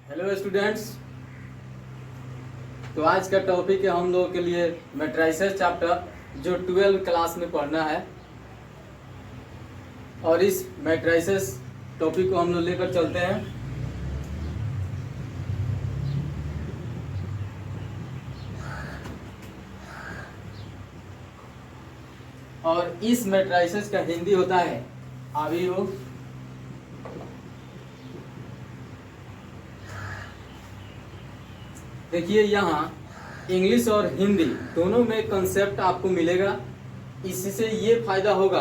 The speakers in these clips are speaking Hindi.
Hello students. तो आज का टॉपिक है हम लोगों के लिए मैट्रिसेस चैप्टर जो 12 क्लास में पढ़ना है। और इस मैट्रिसेस टॉपिक को हम लोग लेकर चलते हैं। और इस मैट्रिसेस का हिंदी होता है आव्यूह। देखिए यहाँ इंग्लिश और हिंदी दोनों में कंसेप्ट आपको मिलेगा। इससे ये फायदा होगा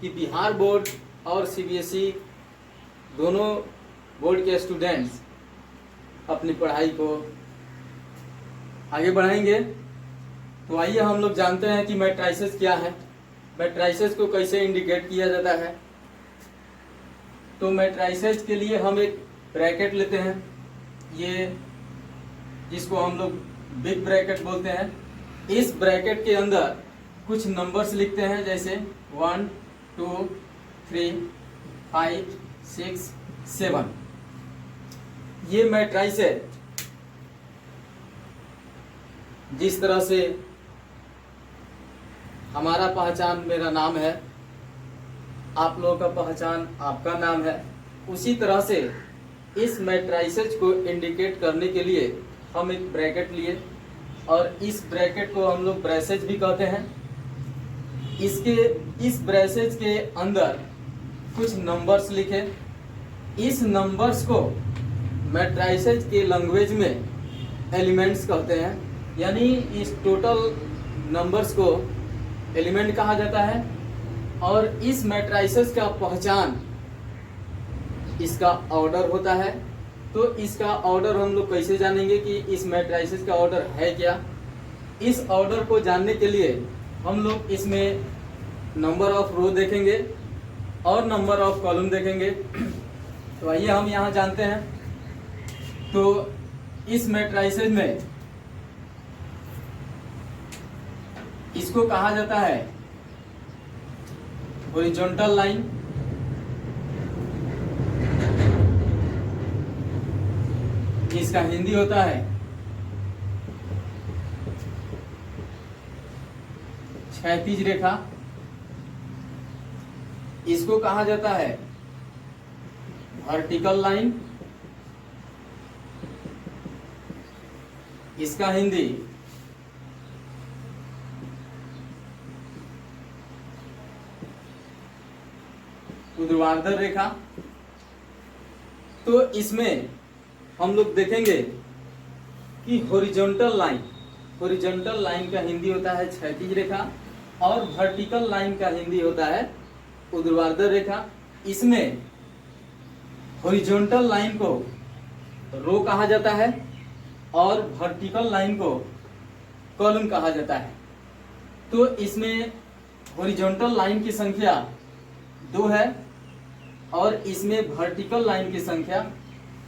कि बिहार बोर्ड और सीबीएसई दोनों बोर्ड के स्टूडेंट्स अपनी पढ़ाई को आगे बढ़ाएंगे। तो आइए हम लोग जानते हैं कि मैट्रिसेस क्या है, मैट्रिसेस को कैसे इंडिकेट किया जाता है। तो मैट्रिसेस के लिए हम एक ब्रैकेट लेते हैं, ये जिसको हम लोग बिग ब्रैकेट बोलते हैं। इस ब्रैकेट के अंदर कुछ नंबर्स लिखते हैं, जैसे 1 2 3 5 6 7। ये मैट्रिसेस है। जिस तरह से हमारा पहचान मेरा नाम है, आप लोगों का पहचान आपका नाम है, उसी तरह से इस मैट्रिसेस को इंडिकेट करने के लिए हम एक ब्रैकेट लिए और इस ब्रैकेट को हम लोग ब्रेसेज भी कहते हैं। इस ब्रेसेज के अंदर कुछ नंबर्स लिखे। इस नंबर्स को मैट्रिसेस के लैंग्वेज में एलिमेंट्स कहते हैं, यानी इस टोटल नंबर्स को एलिमेंट कहा जाता है। और इस मैट्रिसेस का पहचान इसका ऑर्डर होता है। तो इसका ऑर्डर हम लोग कैसे जानेंगे कि इस मैट्रिसेस का ऑर्डर है क्या। इस ऑर्डर को जानने के लिए हम लोग इसमें नंबर ऑफ रो देखेंगे और नंबर ऑफ कॉलम देखेंगे। तो आइए हम यहाँ जानते हैं। तो इस मैट्रिसेस में इसको कहा जाता है हॉरिजॉन्टल लाइन। इसका हिंदी होता है क्षैतिज रेखा। इसको कहा जाता है वर्टिकल लाइन। इसका हिंदी ऊर्ध्वाधर रेखा। तो इसमें हम लोग देखेंगे कि हॉरिजॉन्टल लाइन का हिंदी होता है क्षैतिज रेखा और वर्टिकल लाइन का हिंदी होता है ऊर्ध्वाधर रेखा। इसमें हॉरिजॉन्टल लाइन को रो कहा जाता है और वर्टिकल लाइन को कॉलम कहा जाता है। तो इसमें हॉरिजॉन्टल लाइन की संख्या 2 है और इसमें वर्टिकल लाइन की संख्या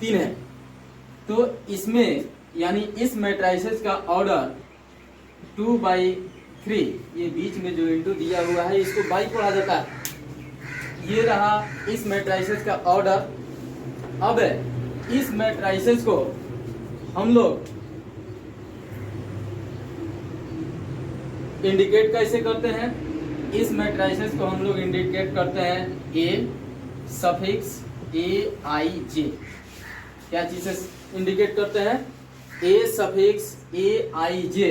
3 है। तो इसमें यानी इस मैट्रिसेस का ऑर्डर 2/3, ये बीच में जो इंटू दिया हुआ है इसको बाई पढ़ा जाता है। ये रहा इस मैट्रिसेस का ऑर्डर। अब इस मैट्रिसेस को हम लोग इंडिकेट कैसे करते हैं। इस मैट्रिसेस को हम लोग इंडिकेट करते हैं ए सफिक्स AIJ। क्या चीज़ इंडिकेट करते हैं? ए सफिक्स AIJ।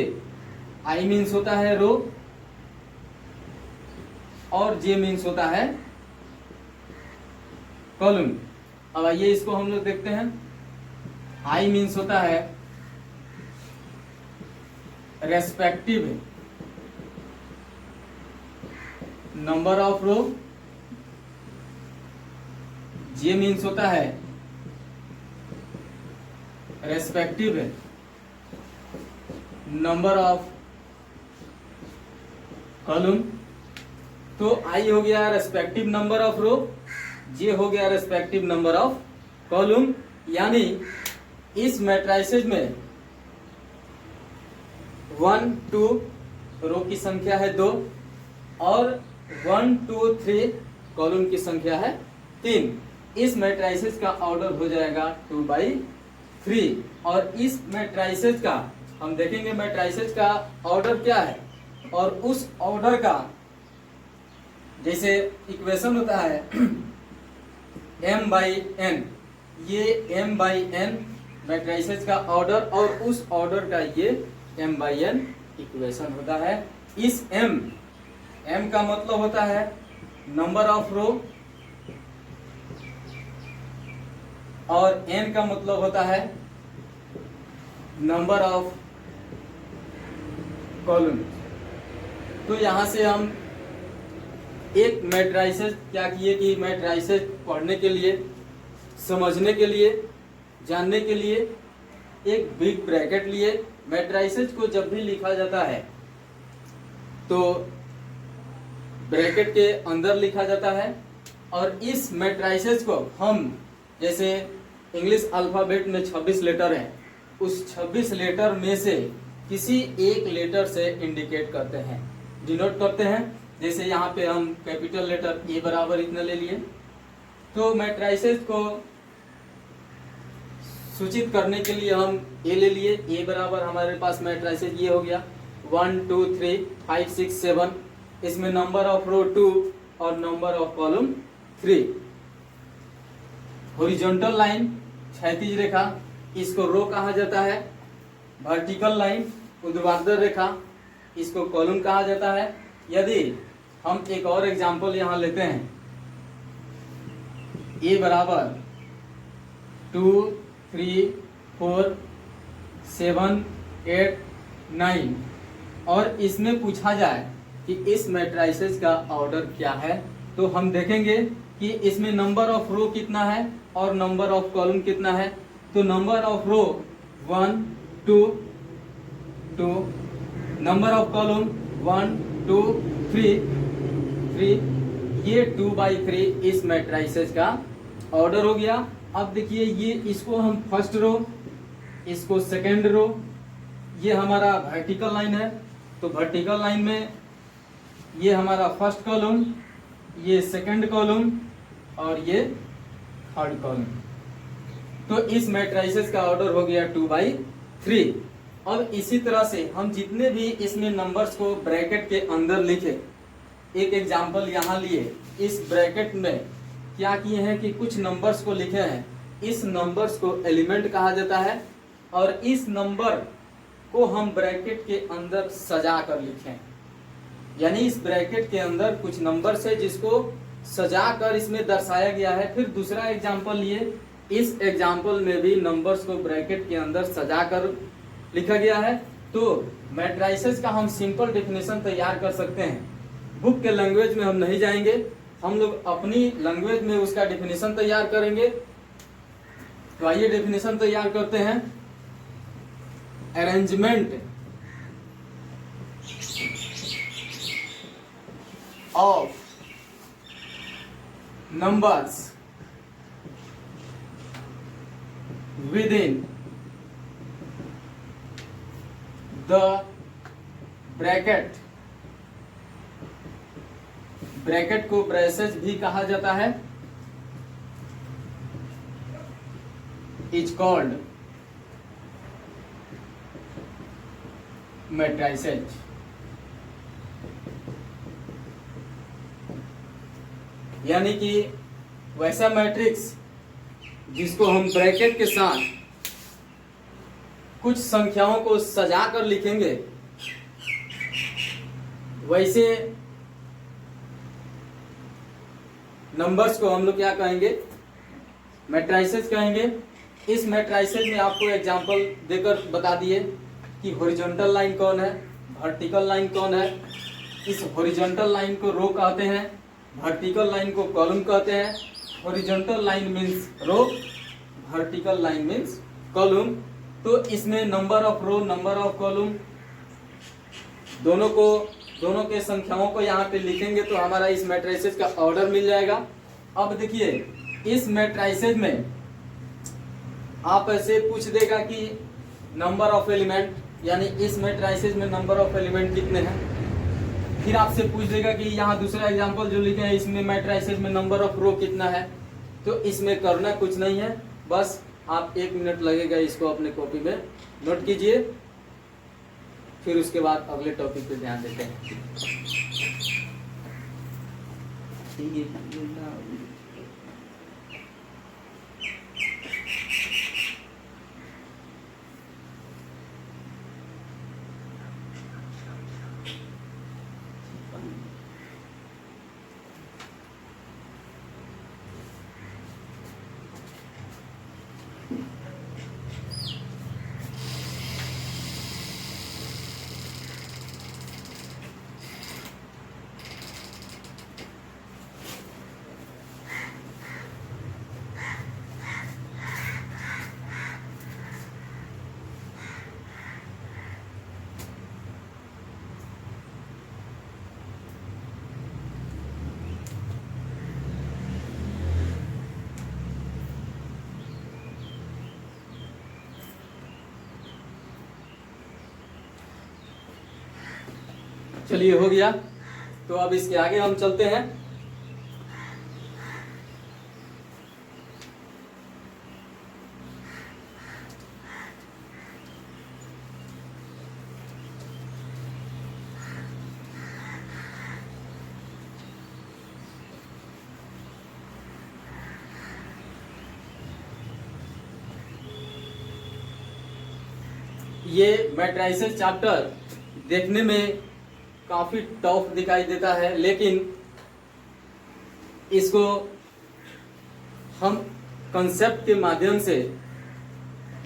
आई मीन्स होता है रो और जे मीन्स होता है कॉलम। अब आइए इसको हम लोग देखते हैं। आई मीन्स होता है respective number of row. J means होता है रेस्पेक्टिव नंबर ऑफ कॉलम। तो आई हो गया रेस्पेक्टिव नंबर ऑफ रो, जे हो गया रेस्पेक्टिव नंबर ऑफ कॉलम। यानी इस मैट्रिसेस में 1 2 रो की संख्या है 2 और 1 2 3 कॉलम की संख्या है 3। इस मैट्रिसेस का ऑर्डर हो जाएगा 2/3। 3। और इस मैट्राइसेस का हम देखेंगे मैट्राइसेस का ऑर्डर क्या है, और उस ऑर्डर का जैसे इक्वेशन होता है m/n, ये m/n मैट्राइसेस का ऑर्डर, और उस ऑर्डर का ये m/n इक्वेशन होता है। इस m का मतलब होता है नंबर ऑफ रो, और n का मतलब होता है नंबर ऑफ कॉलम। तो यहां से हम एक मैट्राइसेस क्या किए कि मैट्राइसेस पढ़ने के लिए, समझने के लिए, जानने के लिए एक बिग ब्रैकेट लिए। मैट्राइसेस को जब भी लिखा जाता है तो ब्रैकेट के अंदर लिखा जाता है, और इस मैट्राइसेस को हम जैसे इंग्लिश अल्फाबेट में 26 लेटर हैं, उस 26 लेटर में से किसी एक लेटर से इंडिकेट करते हैं, डिनोट करते हैं। जैसे यहाँ पे हम कैपिटल लेटर ए बराबर इतना ले लिए, तो मैट्राइसेस को सूचित करने के लिए हम ए ले लिए। ए बराबर हमारे पास मैट्राइसेस ये हो गया 1 2 3 5 6 7, इसमें नंबर ऑफ रो 2 और number of column 3। Horizontal line क्षैतिज रेखा, इसको रो कहा जाता है। वर्टिकल लाइन ऊर्ध्वाधर रेखा, इसको कॉलम कहा जाता है। यदि हम एक और एग्जांपल यहां लेते हैं, ए बराबर 2 3 4 7 8 9, और इसमें पूछा जाए कि इस मैट्राइसेस का ऑर्डर क्या है, तो हम देखेंगे कि इसमें नंबर ऑफ रो कितना है और नंबर ऑफ कॉलम कितना है। तो number of row 1 2 2, number of column 1 2 3 3, ये 2/3 इस मैट्राइसेस का ऑर्डर हो गया। अब देखिए ये इसको हम फर्स्ट रो, इसको सेकेंड रो, ये हमारा वर्टिकल लाइन है, तो वर्टिकल लाइन में ये हमारा फर्स्ट कॉलम, ये सेकंड कॉलम और ये थर्ड कॉलम। तो इस मैट्राइसेस का ऑर्डर हो गया 2/3। अब इसी तरह से हम जितने भी इसमें नंबर्स को ब्रैकेट के अंदर लिखे, एक एग्जांपल यहाँ लिए, इस ब्रैकेट में क्या किए हैं कि कुछ नंबर्स को लिखे हैं। इस नंबर्स को एलिमेंट कहा जाता है, और इस नंबर को हम ब्रैकेट के अंदर सजा कर लिखें, यानी इस ब्रैकेट के अंदर कुछ नंबर्स है जिसको सजा कर इसमें दर्शाया गया है। फिर दूसरा एग्जांपल लिए, इस एग्जांपल में भी नंबर्स को ब्रैकेट के अंदर सजा कर लिखा गया है। तो मैट्राइसेस का हम सिंपल डेफिनेशन तैयार कर सकते हैं। बुक के लैंग्वेज में हम नहीं जाएंगे, हम लोग अपनी लैंग्वेज में उसका डेफिनेशन तैयार करेंगे। तो आइए डेफिनेशन तैयार करते हैं। Arrangement of numbers within the bracket, bracket को ब्रेसेस भी कहा जाता है, इज कॉल्ड मैट्राइसेस। यानी कि वैसा मैट्रिक्स जिसको हम ब्रैकेट के साथ कुछ संख्याओं को सजा कर लिखेंगे, वैसे नंबर्स को हम लोग क्या कहेंगे, मैट्राइसेस कहेंगे। इस मैट्राइसेस में आपको एग्जांपल देकर बता दिए कि हॉरिजॉन्टल लाइन कौन है, वर्टिकल लाइन कौन है। इस हॉरिजॉन्टल लाइन को रो कहते हैं, वर्टिकल लाइन को कॉलम कहते हैं। Horizontal line means row, vertical line means column. तो इसमें number of row, number of column दोनों के संख्याओं को यहाँ पे लिखेंगे तो हमारा इस मैट्राइसेस का ऑर्डर मिल जाएगा। अब देखिए इस मैट्राइसेस में आप ऐसे पूछ देगा कि नंबर ऑफ एलिमेंट, यानी इस मैट्राइसेस में नंबर ऑफ एलिमेंट कितने हैं। फिर आपसे पूछ देगा कि यहाँ दूसरा एग्जांपल जो लिखे हैं इसमें मैट्राइसेस में नंबर ऑफ रो कितना है। तो इसमें करना कुछ नहीं है, बस आप 1 मिनट लगेगा इसको अपने कॉपी में नोट कीजिए, फिर उसके बाद अगले टॉपिक पे ध्यान देते हैं। चलिए हो गया, तो अब इसके आगे हम चलते हैं। ये मैट्रिसेस चैप्टर देखने में काफी टफ दिखाई देता है, लेकिन इसको हम कंसेप्ट के माध्यम से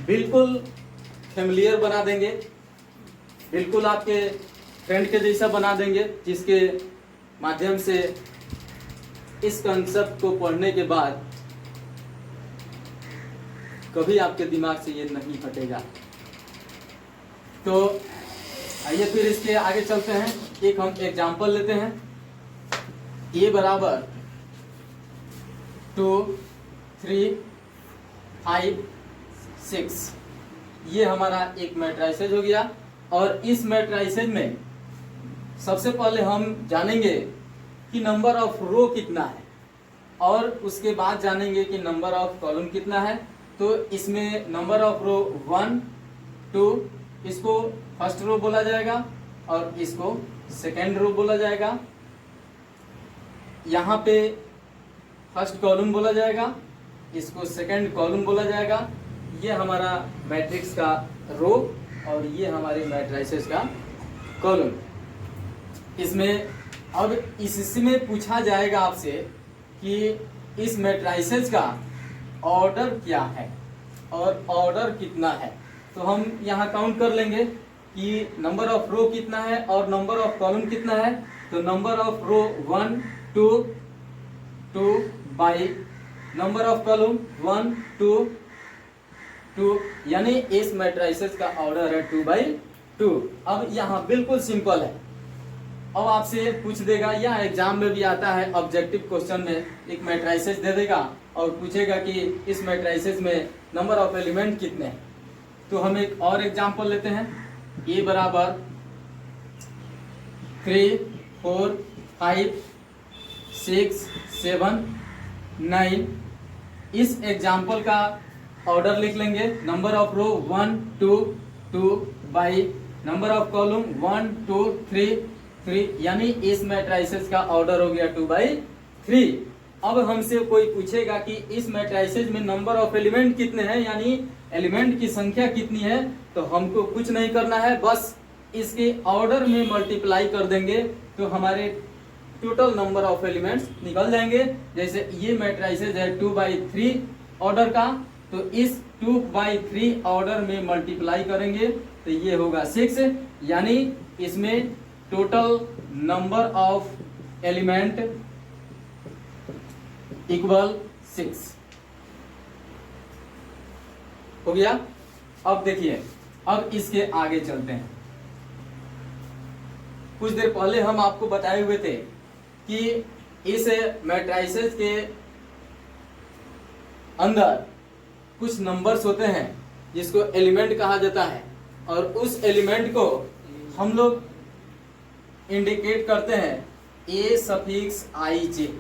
बिल्कुल फेमिलियर बना देंगे, बिल्कुल आपके फ्रेंड के जैसा बना देंगे, जिसके माध्यम से इस कंसेप्ट को पढ़ने के बाद कभी आपके दिमाग से ये नहीं हटेगा। तो आइए फिर इसके आगे चलते हैं। एक हम एग्जांपल लेते हैं। ए बराबर 2, 3, 5, 6, ये हमारा एक मैट्रिसेस हो गया। और इस मैट्रिसेस में सबसे पहले हम जानेंगे कि नंबर ऑफ रो कितना है, और उसके बाद जानेंगे कि नंबर ऑफ कॉलम कितना है। तो इसमें नंबर ऑफ रो 1, 2, इसको फर्स्ट रो बोला जाएगा और इसको सेकेंड रो बोला जाएगा। यहाँ पे फर्स्ट कॉलम बोला जाएगा, इसको सेकेंड कॉलम बोला जाएगा। ये हमारा मैट्रिक्स का रो और ये हमारे मैट्रिसेस का कॉलम। इसमें अब इसमें पूछा जाएगा आपसे कि इस मैट्रिसेस का ऑर्डर क्या है और ऑर्डर कितना है। तो हम यहाँ काउंट कर लेंगे कि नंबर ऑफ रो कितना है और नंबर ऑफ कॉलम कितना है। तो number of row 1, 2, 2 by number of column 1, 2, 2, यानी इस मैट्रिसेस का ऑर्डर है 2/2। अब यहाँ बिल्कुल सिंपल है। अब आपसे पूछ देगा, या एग्जाम में भी आता है, ऑब्जेक्टिव क्वेश्चन में एक मैट्रिसेस दे देगा और पूछेगा कि इस मैट्रिसेस में नंबर ऑफ एलिमेंट कितने हैं। तो हम एक और एग्जांपल लेते हैं। ए बराबर 3, 4, 5, 6, 7, 9। इस एग्जांपल का ऑर्डर लिख लेंगे। Number of row 1, 2, 2 by number of column 1, 2, 3, 3, यानी इस मैट्रिसेस का ऑर्डर हो गया 2/3। अब हमसे कोई पूछेगा कि इस मैट्रिसेस में नंबर ऑफ एलिमेंट कितने हैं, यानी एलिमेंट की संख्या कितनी है। तो हमको कुछ नहीं करना है, बस इसके ऑर्डर में मल्टीप्लाई कर देंगे तो हमारे टोटल नंबर ऑफ एलिमेंट्स निकल जाएंगे। जैसे ये मैट्रिसेस है 2/3 ऑर्डर का, तो इस 2/3 ऑर्डर में मल्टीप्लाई करेंगे तो ये होगा 6, यानी इसमें total number of element equal 6 हो गया। अब देखिए, अब इसके आगे चलते हैं। कुछ देर पहले हम आपको बताए हुए थे कि इस मैट्रिसेस के अंदर कुछ नंबर्स होते हैं जिसको एलिमेंट कहा जाता है, और उस एलिमेंट को हम लोग इंडिकेट करते हैं ए सफिक्स आई जे।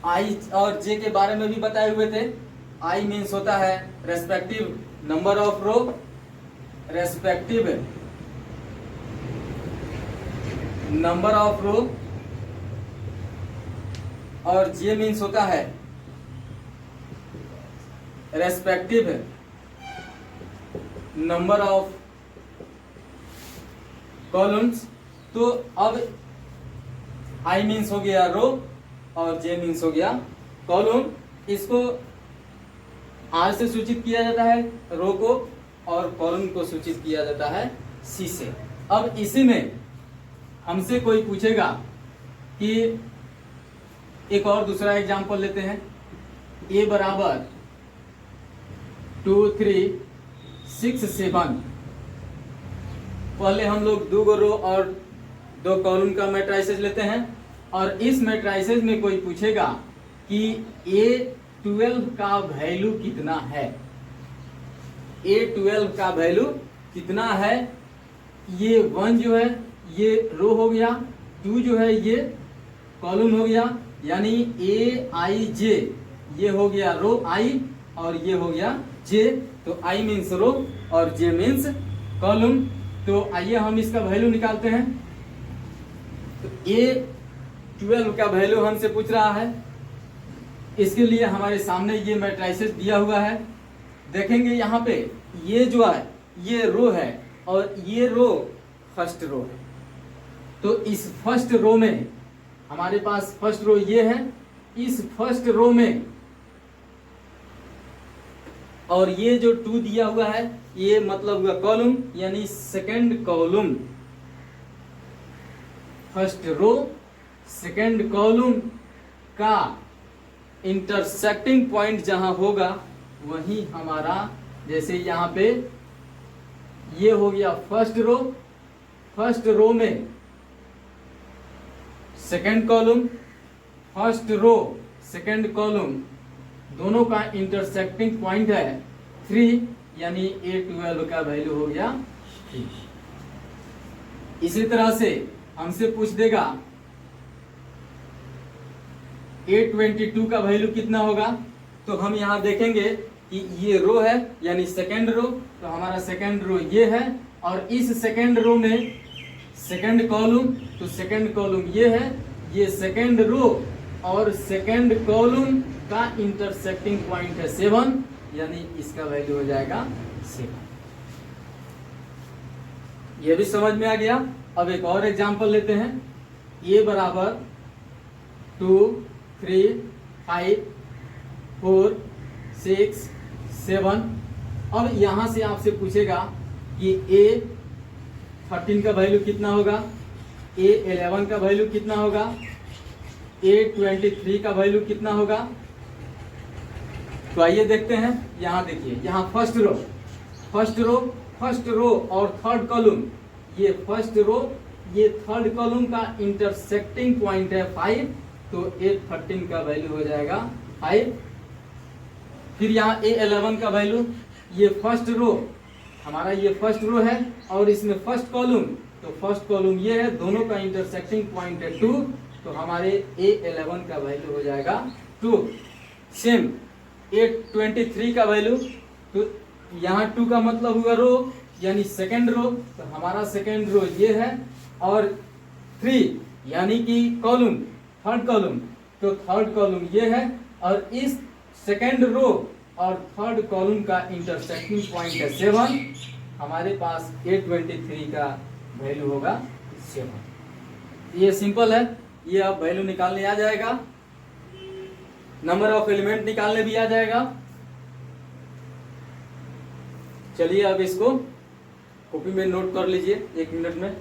आई और जे के बारे में भी बताए हुए थे। आई मीन्स होता है respective number of row, respective number of row, और जे मीन्स होता है रेस्पेक्टिव नंबर ऑफ कॉलम्स। तो अब आई मीन्स हो गया रो और जे मीन्स हो गया कॉलम। इसको आर से सूचित किया जाता है रो को, और कॉलम को सूचित किया जाता है सी से। अब इसी में हमसे कोई पूछेगा कि एक और दूसरा एग्जांपल लेते हैं, ए बराबर 2 3 6 7। पहले हम लोग 2 रो और 2 कॉलम का मैट्रिसेस लेते हैं, और इस मैट्रिसेस में कोई पूछेगा कि A12 का वैल्यू कितना है, A12 का वैल्यू कितना है। ये 1 जो है ये रो हो गया, 2 जो है ये कॉलम हो गया, यानी AIJ ये हो गया रो I, और ये हो गया J। तो I मीन्स रो और J मीन्स कॉलम। तो आइए हम इसका वैल्यू निकालते हैं। तो A12 का वैल्यू हमसे पूछ रहा है, इसके लिए हमारे सामने ये मैट्रिसेस दिया हुआ है। देखेंगे यहाँ पे ये जो है ये रो है और ये रो फर्स्ट रो है। तो इस फर्स्ट रो में हमारे पास फर्स्ट रो ये है, इस फर्स्ट रो में, और ये जो 2 दिया हुआ है ये मतलब हुआ कॉलम, यानी second column. First row second column का इंटरसेक्टिंग पॉइंट जहां होगा वही हमारा, जैसे यहाँ पे ये हो गया फर्स्ट रो, फर्स्ट रो में second column, first row second column दोनों का इंटरसेक्टिंग पॉइंट है 3, यानी A12 का वैल्यू हो गया 3। इसी तरह से हमसे पूछ देगा A22 का वैल्यू कितना होगा। तो हम यहाँ देखेंगे कि ये रो है यानी सेकंड रो, तो हमारा सेकंड रो ये है, और इस सेकंड रो में सेकंड कॉलम, तो सेकंड कॉलम ये है, ये सेकंड रो और सेकंड कॉलम का इंटरसेक्टिंग पॉइंट है 7, यानी इसका वैल्यू हो जाएगा 7। ये भी समझ में आ गया। अब एक और एग्जांपल लेते हैं, ए बराबर 2 3 5 4 6 7। अब यहां से आपसे पूछेगा कि A13 का वैल्यू कितना होगा, A11 का वैल्यू कितना होगा, A23 का वैल्यू कितना होगा। तो आइए देखते हैं। यहाँ देखिए, यहाँ फर्स्ट रो और थर्ड कॉलम, ये फर्स्ट रो ये थर्ड कॉलम का इंटरसेक्टिंग पॉइंट है 5, तो A13 का वैल्यू हो जाएगा 5। फिर यहाँ A11 का वैल्यू, ये फर्स्ट रो हमारा, ये फर्स्ट रो है और इसमें फर्स्ट कॉलम, तो फर्स्ट कॉलम ये है, दोनों का इंटरसेक्टिंग पॉइंट है 2, तो हमारे A11 का वैल्यू हो जाएगा 2। सेम A23 का वैल्यू, तो यहाँ 2 का मतलब हुआ रो यानी सेकंड रो, तो हमारा सेकंड रो ये है, और 3 यानी कि कॉलम थर्ड कॉलम, तो थर्ड कॉलम ये है, और इस सेकंड रो और थर्ड कॉलम का इंटरसेक्टिंग पॉइंट है 7, हमारे पास A23 का वैल्यू होगा 7। ये सिंपल है, ये अब वैल्यू निकालने आ जाएगा, नंबर ऑफ एलिमेंट निकालने भी आ जाएगा। चलिए अब इसको कॉपी में नोट कर लीजिए 1 मिनट में।